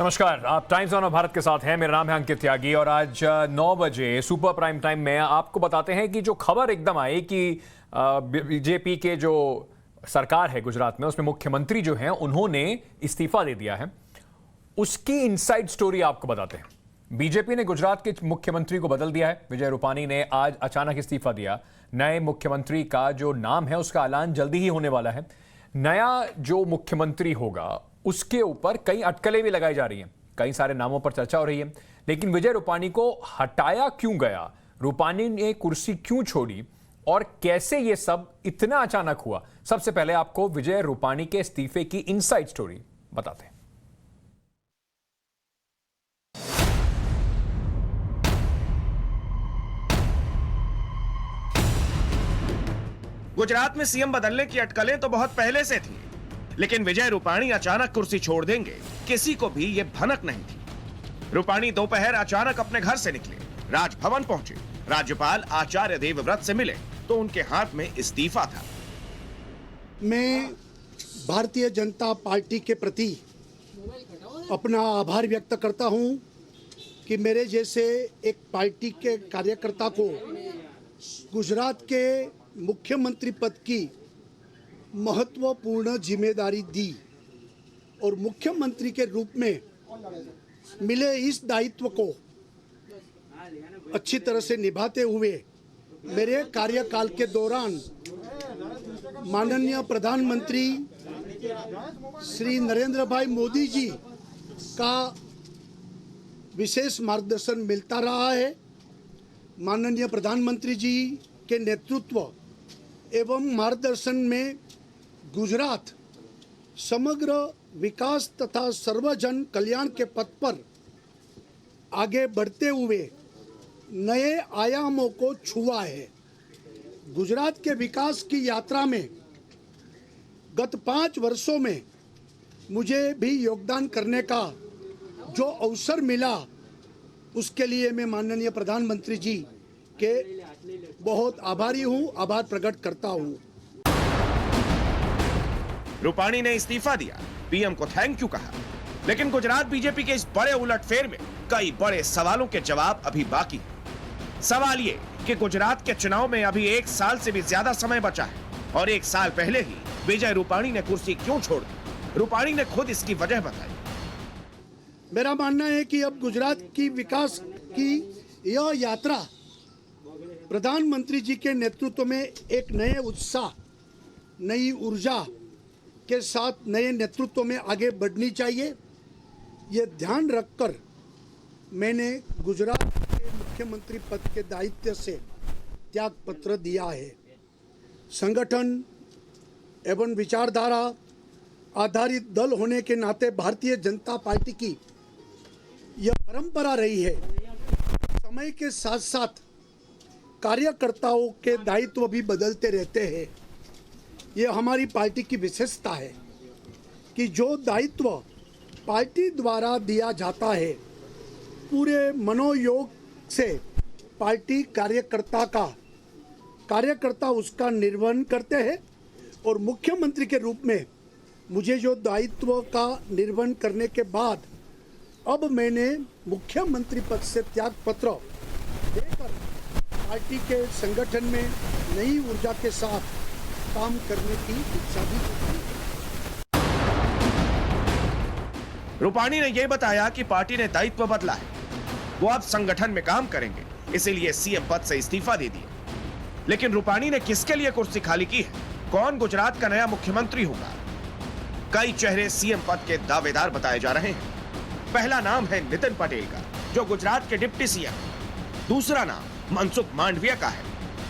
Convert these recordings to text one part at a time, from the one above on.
नमस्कार, आप times on Bharat के साथ हैं। मेरा नाम है अंकित त्यागी और आज 9 बजे सुपर प्राइम टाइम में आपको बताते हैं कि जो खबर एकदम आई कि बीजेपी के जो सरकार है गुजरात में, उसमें मुख्यमंत्री जो हैं उन्होंने इस्तीफा दे दिया है। उसकी इनसाइड स्टोरी आपको बताते हैं। बीजेपी ने गुजरात के मुख्यमंत्री को बदल दिया है। विजय रूपानी ने आज अचानक इस्तीफा दिया। नए मुख्यमंत्री का जो नाम है उसका ऐलान जल्दी ही होने वाला है। नया जो मुख्यमंत्री होगा उसके ऊपर कई अटकलें भी लगाई जा रही हैं। कई सारे नामों पर चर्चा हो रही है, लेकिन विजय रूपानी को हटाया क्यों गया, रूपानी ने कुर्सी क्यों छोड़ी और कैसे ये सब इतना अचानक हुआ, सबसे पहले आपको विजय रूपानी के इस्तीफे की इनसाइड स्टोरी बताते हैं। गुजरात में सीएम बदलने की अटकलें तो बहुत पहले से थी, लेकिन विजय रूपानी अचानक कुर्सी छोड़ देंगे, किसी को भी ये भनक नहीं थी। रूपानी दोपहर अचानक अपने घर से निकले, राजभवन पहुंचे, राज्यपाल आचार्य देवव्रत से मिले तो उनके हाथ में इस्तीफा था। मैं भारतीय जनता पार्टी के प्रति अपना आभार व्यक्त करता हूं कि मेरे जैसे एक पार्टी के कार्यकर्ता को गुजरात के मुख्यमंत्री पद की महत्वपूर्ण जिम्मेदारी दी और मुख्यमंत्री के रूप में मिले इस दायित्व को अच्छी तरह से निभाते हुए मेरे कार्यकाल के दौरान माननीय प्रधानमंत्री श्री नरेंद्र भाई मोदी जी का विशेष मार्गदर्शन मिलता रहा है। माननीय प्रधानमंत्री जी के नेतृत्व एवं मार्गदर्शन में गुजरात समग्र विकास तथा सर्वजन कल्याण के पथ पर आगे बढ़ते हुए नए आयामों को छुआ है। गुजरात के विकास की यात्रा में गत 5 वर्षों में मुझे भी योगदान करने का जो अवसर मिला, उसके लिए मैं माननीय प्रधानमंत्री जी के बहुत आभारी हूं, आभार प्रकट करता हूं। रूपानी ने इस्तीफा दिया, पीएम को थैंक यू कहा, लेकिन गुजरात बीजेपी के इस बड़े उलटफेर में कई बड़े सवालों के जवाब अभी बाकी हैं। सवाल ये कि गुजरात के चुनाव में अभी 1 साल से भी ज्यादा समय बचा है और 1 साल पहले ही विजय रूपानी ने कुर्सी क्यों छोड़ दी। रूपानी ने खुद इसकी वजह बताई। मेरा मानना है कि अब गुजरात की विकास की यह यात्रा प्रधानमंत्री जी के नेतृत्व में एक नए उत्साह, नई ऊर्जा के साथ नए नेतृत्व में आगे बढ़नी चाहिए। ये ध्यान रखकर मैंने गुजरात के मुख्यमंत्री पद के दायित्व से त्याग पत्र दिया है। संगठन एवं विचारधारा आधारित दल होने के नाते भारतीय जनता पार्टी की यह परंपरा रही है। समय के साथ साथ कार्यकर्ताओं के दायित्व भी बदलते रहते हैं। ये हमारी पार्टी की विशेषता है कि जो दायित्व पार्टी द्वारा दिया जाता है, पूरे मनोयोग से पार्टी कार्यकर्ता उसका निर्वहन करते हैं और मुख्यमंत्री के रूप में मुझे जो दायित्व का निर्वहन करने के बाद अब मैंने मुख्यमंत्री पद से त्याग पत्र देकर पार्टी के संगठन में नई ऊर्जा के साथ काम करने की इच्छा भी है। रूपानी ने यह बताया कि पार्टी ने दायित्व बदला है, वो अब संगठन में काम करेंगे, इसीलिए सीएम पद से इस्तीफा दे दिया। लेकिन रूपानी ने किसके लिए कुर्सी खाली की है, कौन गुजरात का नया मुख्यमंत्री होगा? कई चेहरे सीएम पद के दावेदार बताए जा रहे हैं। पहला नाम है नितिन पटेल का, जो गुजरात के डिप्टी सीएम। दूसरा नाम मनसुख मांडविया का है,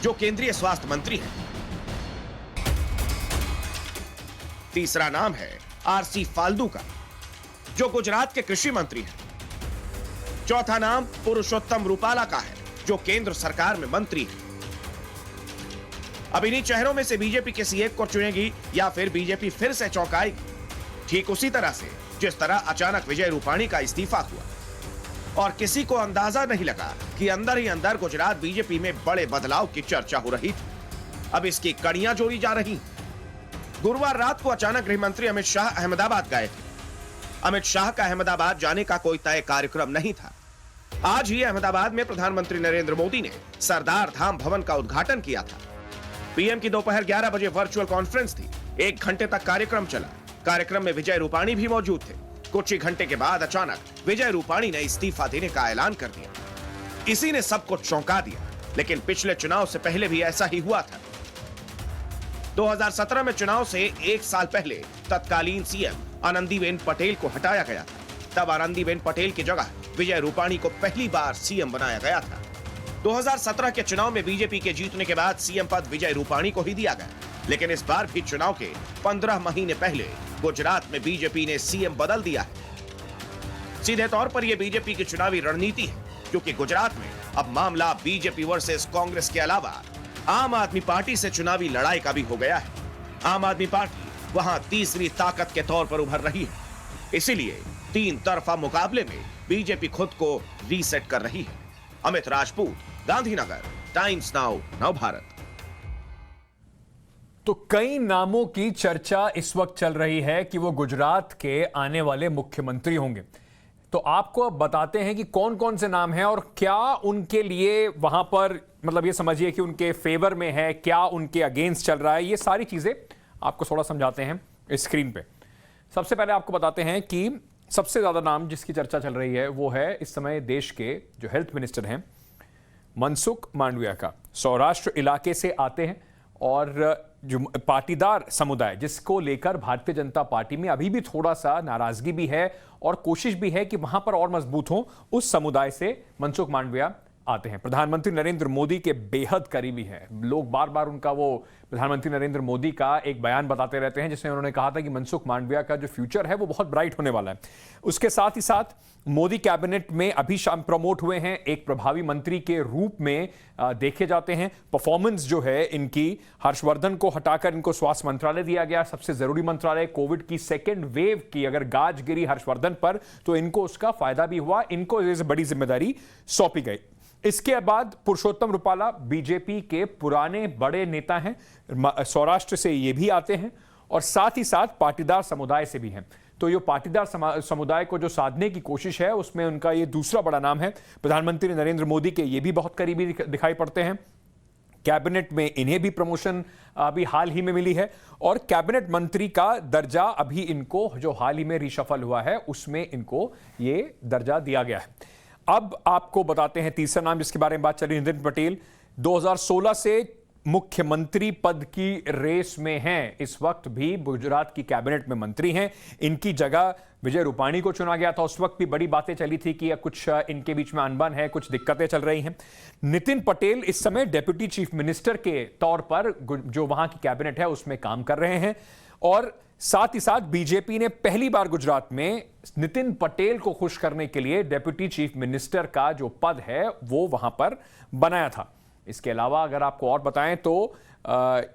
जो केंद्रीय स्वास्थ्य मंत्री हैं। तीसरा नाम है आरसी फाल्दू का, जो गुजरात के कृषि मंत्री हैं। चौथा नाम पुरुषोत्तम रूपाला का है, जो केंद्र सरकार में मंत्री है। अब इन्हीं चेहरों में से बीजेपी किसी एक को चुनेगी या फिर बीजेपी फिर से चौंकाएगी, ठीक उसी तरह से जिस तरह अचानक विजय रूपानी का इस्तीफा हुआ और किसी को अंदाजा नहीं लगा कि अंदर ही अंदर गुजरात बीजेपी में बड़े बदलाव की चर्चा हो रही थी। अब इसकी कड़ियां जोड़ी जा रही। गुरुवार रात को अचानक गृह मंत्री अमित शाह अहमदाबाद गए थे। अमित शाह का अहमदाबाद जाने का कोई तय कार्यक्रम नहीं था। आज ही अहमदाबाद में प्रधानमंत्री नरेंद्र मोदी ने सरदार धाम भवन का उद्घाटन किया था। पीएम की दोपहर 11 बजे वर्चुअल कॉन्फ्रेंस थी। 1 घंटे तक कार्यक्रम चला। कार्यक्रम में विजय रूपाणी भी मौजूद थे। कुछ ही घंटे के बाद अचानक विजय रूपाणी ने इस्तीफा देने का ऐलान कर दिया। इसी ने सबको चौंका दिया, लेकिन पिछले चुनाव से पहले भी ऐसा ही हुआ था। 2017 में चुनाव से 1 साल पहले तत्कालीन सीएम आनंदीबेन पटेल को हटाया गया था। तब आनंदीबेन पटेल की जगह विजय रूपाणी को पहली बार सीएम बनाया गया था। 2017 के चुनाव में बीजेपी के जीतने के बाद सीएम पद विजय रूपाणी को ही दिया गया, लेकिन इस बार भी चुनाव के 15 महीने पहले गुजरात में बीजेपी ने सीएम बदल दिया है। सीधे तौर पर यह बीजेपी की चुनावी रणनीति है, क्योंकि गुजरात में अब मामला बीजेपी वर्सेस कांग्रेस के अलावा आम आदमी पार्टी से चुनावी लड़ाई का भी हो गया है। आम आदमी पार्टी वहां तीसरी ताकत के तौर पर उभर रही है। इसीलिए 3 तरफा मुकाबले में बीजेपी खुद को रीसेट कर रही है। Amit Rajput, Gandhinagar, times now, Navbharat. तो कई नामों की चर्चा इस वक्त चल रही है कि वो गुजरात के आने वाले मुख्यमंत्री होंगे। तो आपको अब बताते हैं कि कौन कौन से नाम हैं और क्या उनके लिए वहां पर, मतलब ये समझिए कि उनके फेवर में है, क्या उनके अगेंस्ट चल रहा है। ये सारी चीजें आपको थोड़ा समझाते हैं इस स्क्रीन पे। सबसे पहले आपको बताते हैं कि सबसे ज्यादा नाम जिसकी चर्चा चल रही है वो है इस समय देश के जो हेल्थ मिनिस्टर हैं मनसुख मांडविया का। सौराष्ट्र इलाके से आते हैं और जो पाटीदार समुदाय जिसको लेकर भारतीय जनता पार्टी में अभी भी थोड़ा सा नाराजगी भी है और कोशिश भी है कि वहां पर और मजबूत हो, उस समुदाय से मनसुख मांडविया आते हैं। प्रधानमंत्री नरेंद्र मोदी के बेहद करीबी हैं। लोग बार बार उनका वो प्रधानमंत्री नरेंद्र मोदी का एक बयान बताते रहते हैं जिसमें उन्होंने कहा था कि मनसुख मांडविया का जो फ्यूचर है वो बहुत ब्राइट होने वाला है। उसके साथ ही साथ मोदी कैबिनेट में अभी शाम प्रमोट हुए हैं, एक प्रभावी मंत्री के रूप में देखे जाते हैं। परफॉर्मेंस जो है इनकी, हर्षवर्धन को हटाकर इनको स्वास्थ्य मंत्रालय दिया गया, सबसे जरूरी मंत्रालय। कोविड की सेकेंड वेव की अगर गाज गिरी हर्षवर्धन पर तो इनको उसका फायदा भी हुआ, इनको बड़ी जिम्मेदारी सौंपी गई। इसके बाद पुरुषोत्तम रुपाला बीजेपी के पुराने बड़े नेता हैं, सौराष्ट्र से ये भी आते हैं और साथ ही साथ पाटीदार समुदाय से भी हैं। तो ये पाटीदार समुदाय को जो साधने की कोशिश है उसमें उनका ये दूसरा बड़ा नाम है। प्रधानमंत्री नरेंद्र मोदी के ये भी बहुत करीबी दिखाई पड़ते हैं। कैबिनेट में इन्हें भी प्रमोशन अभी हाल ही में मिली है और कैबिनेट मंत्री का दर्जा अभी इनको जो हाल ही में रिशफल हुआ है उसमें इनको ये दर्जा दिया गया है। अब आपको बताते हैं तीसरा नाम जिसके बारे में बात चली, नितिन पटेल 2016 से मुख्यमंत्री पद की रेस में हैं। इस वक्त भी गुजरात की कैबिनेट में मंत्री हैं। इनकी जगह विजय रूपाणी को चुना गया था। उस वक्त भी बड़ी बातें चली थी कि कुछ इनके बीच में अनबन है, कुछ दिक्कतें चल रही हैं। नितिन पटेल इस समय डेप्यूटी चीफ मिनिस्टर के तौर पर जो वहां की कैबिनेट है उसमें काम कर रहे हैं और साथ ही साथ बीजेपी ने पहली बार गुजरात में नितिन पटेल को खुश करने के लिए डेप्यूटी चीफ मिनिस्टर का जो पद है वो वहां पर बनाया था। इसके अलावा अगर आपको और बताएं तो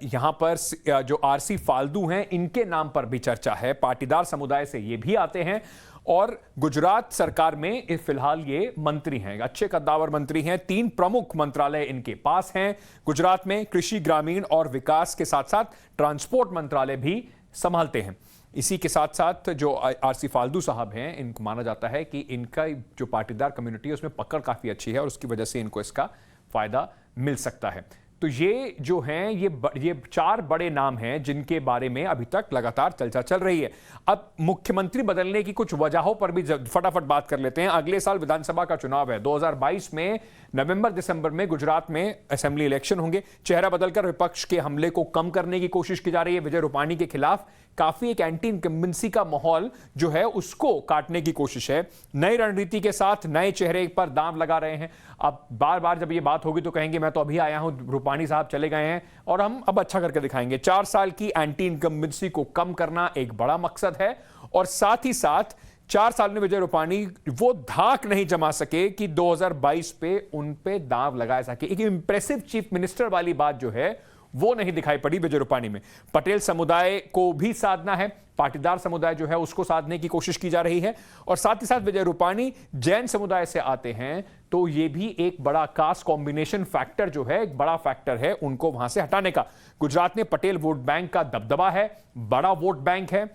यहां पर जो आरसी फाल्दू हैं इनके नाम पर भी चर्चा है। पाटीदार समुदाय से ये भी आते हैं और गुजरात सरकार में फिलहाल ये मंत्री हैं, अच्छे कद्दावर मंत्री हैं। 3 प्रमुख मंत्रालय इनके पास हैं गुजरात में, कृषि, ग्रामीण और विकास के साथ साथ ट्रांसपोर्ट मंत्रालय भी संभालते हैं। इसी के साथ साथ जो आरसी फाल्दू साहब हैं इनको माना जाता है कि इनका जो पाटीदार कम्युनिटी है उसमें पकड़ काफी अच्छी है और उसकी वजह से इनको इसका फायदा मिल सकता है। तो ये जो हैं ये 4 बड़े नाम हैं जिनके बारे में अभी तक लगातार चर्चा चल रही है। अब मुख्यमंत्री बदलने की कुछ वजहों पर भी फटाफट बात कर लेते हैं। अगले साल विधानसभा का चुनाव है, 2022 में नवंबर दिसंबर में गुजरात में असेंबली इलेक्शन होंगे। चेहरा बदलकर विपक्ष के हमले को कम करने की कोशिश की जा रही है। विजय रूपाणी के खिलाफ काफी एक एंटी इनकम्बेंसी का माहौल जो है उसको काटने की कोशिश है। नई रणनीति के साथ नए चेहरे पर दांव लगा रहे हैं। अब बार बार जब ये बात होगी तो कहेंगे मैं तो अभी आया हूं, रूपाणी साहब चले गए हैं और हम अब अच्छा करके दिखाएंगे। 4 साल की एंटी इनकम्बेंसी को कम करना एक बड़ा मकसद है और साथ ही साथ 4 साल में विजय रूपाणी वो धाक नहीं जमा सके कि 2022 पे उन पे दांव लगाया सके। एक इंप्रेसिव चीफ मिनिस्टर वाली बात जो है वो नहीं दिखाई पड़ी विजय रूपाणी में। पटेल समुदाय को भी साधना है, पाटीदार समुदाय जो है उसको साधने की कोशिश की जा रही है और साथ ही साथ विजय रूपाणी जैन समुदाय से आते हैं तो ये भी एक बड़ा कास्ट कॉम्बिनेशन फैक्टर जो है, एक बड़ा फैक्टर है उनको वहां से हटाने का। गुजरात में पटेल वोट बैंक का दबदबा है, बड़ा वोट बैंक है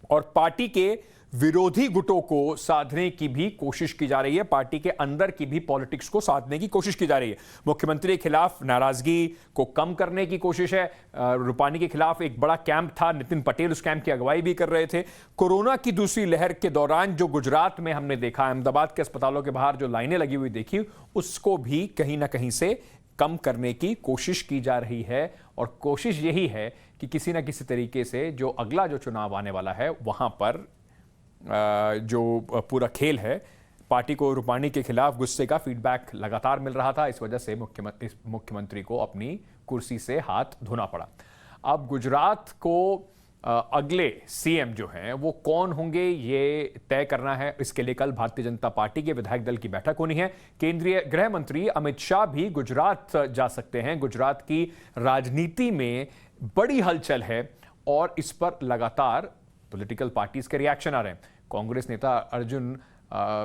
और पार्टी के विरोधी गुटों को साधने की भी कोशिश की जा रही है, पार्टी के अंदर की भी पॉलिटिक्स को साधने की कोशिश की जा रही है। मुख्यमंत्री के खिलाफ नाराजगी को कम करने की कोशिश है। रूपानी के खिलाफ एक बड़ा कैंप था, नितिन पटेल उस कैंप की अगुवाई भी कर रहे थे। कोरोना की दूसरी लहर के दौरान जो गुजरात में हमने देखा, अहमदाबाद के अस्पतालों के बाहर जो लाइनें लगी हुई देखी, उसको भी कहीं ना कहीं से कम करने की कोशिश की जा रही है। और कोशिश यही है कि किसी ना किसी तरीके से जो अगला जो चुनाव आने वाला है वहां पर जो पूरा खेल है, पार्टी को रूपानी के खिलाफ गुस्से का फीडबैक लगातार मिल रहा था, इस वजह से मुख्यमंत्री को अपनी कुर्सी से हाथ धोना पड़ा। अब गुजरात को अगले सीएम जो हैं वो कौन होंगे ये तय करना है। इसके लिए कल भारतीय जनता पार्टी के विधायक दल की बैठक होनी है। केंद्रीय गृह मंत्री अमित शाह भी गुजरात जा सकते हैं। गुजरात की राजनीति में बड़ी हलचल है और इस पर लगातार पॉलिटिकल पार्टीज के रिएक्शन आ रहे हैं। कांग्रेस नेता अर्जुन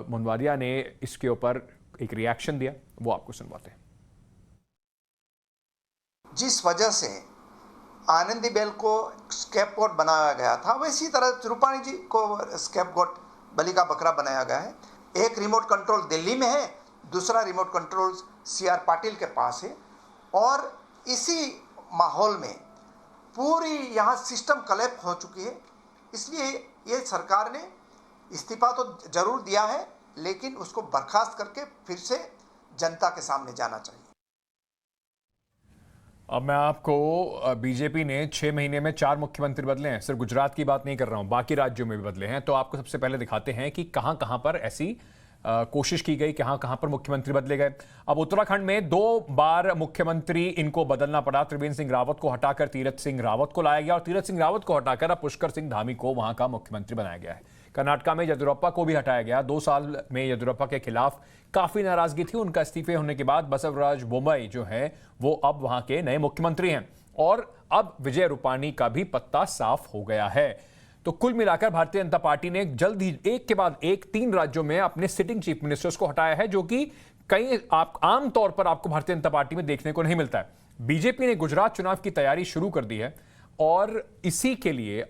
मुंडवारिया ने इसके ऊपर एक रिएक्शन दिया, वो आपको सुनवाते हैं। जिस वजह से आनंदीबेन को स्कैपगोट बनाया गया था, वैसी तरह रूपानी जी को स्कैपगोट, बलि का बकरा बनाया गया है। एक रिमोट कंट्रोल दिल्ली में है, दूसरा रिमोट कंट्रोल सीआर पाटिल के पास है और इसी माहौल में पूरी यहाँ सिस्टम कलेप्ट हो चुकी है। इसलिए ये सरकार ने इस्तीफा तो जरूर दिया है, लेकिन उसको बर्खास्त करके फिर से जनता के सामने जाना चाहिए। अब मैं आपको, बीजेपी ने 6 महीने में 4 मुख्यमंत्री बदले हैं। सिर्फ गुजरात की बात नहीं कर रहा हूं, बाकी राज्यों में भी बदले हैं। तो आपको सबसे पहले दिखाते हैं कि कहां कहां पर ऐसी कोशिश की गई, कहां कहां पर मुख्यमंत्री बदले गए। अब उत्तराखंड में 2 बार मुख्यमंत्री इनको बदलना पड़ा। त्रिवेंद्र सिंह रावत को हटाकर तीरथ सिंह रावत को लाया गया और तीरथ सिंह रावत को हटाकर अब पुष्कर सिंह धामी को वहां का मुख्यमंत्री बनाया गया है। कर्नाटका में येदियुरप्पा को भी हटाया गया। 2 साल में येदियुरप्पा के खिलाफ काफी नाराजगी थी। उनका इस्तीफे होने के बाद बसवराज बोम्मई जो है वो अब वहां के नए मुख्यमंत्री हैं और अब विजय रूपानी का भी पत्ता साफ हो गया है। तो कुल मिलाकर भारतीय जनता पार्टी ने जल्द ही एक के बाद एक 3 राज्यों में अपने सिटिंग चीफ मिनिस्टर्स को हटाया है, जो कि कई आम तौर पर आपको भारतीय जनता पार्टी में देखने को नहीं मिलता है। बीजेपी ने गुजरात चुनाव की तैयारी शुरू कर दी है और इसी के लिए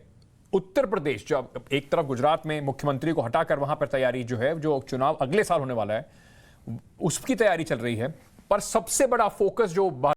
उत्तर प्रदेश, जो एक तरफ गुजरात में मुख्यमंत्री को हटाकर वहां पर तैयारी जो है, जो चुनाव अगले साल होने वाला है उसकी तैयारी चल रही है, पर सबसे बड़ा फोकस जो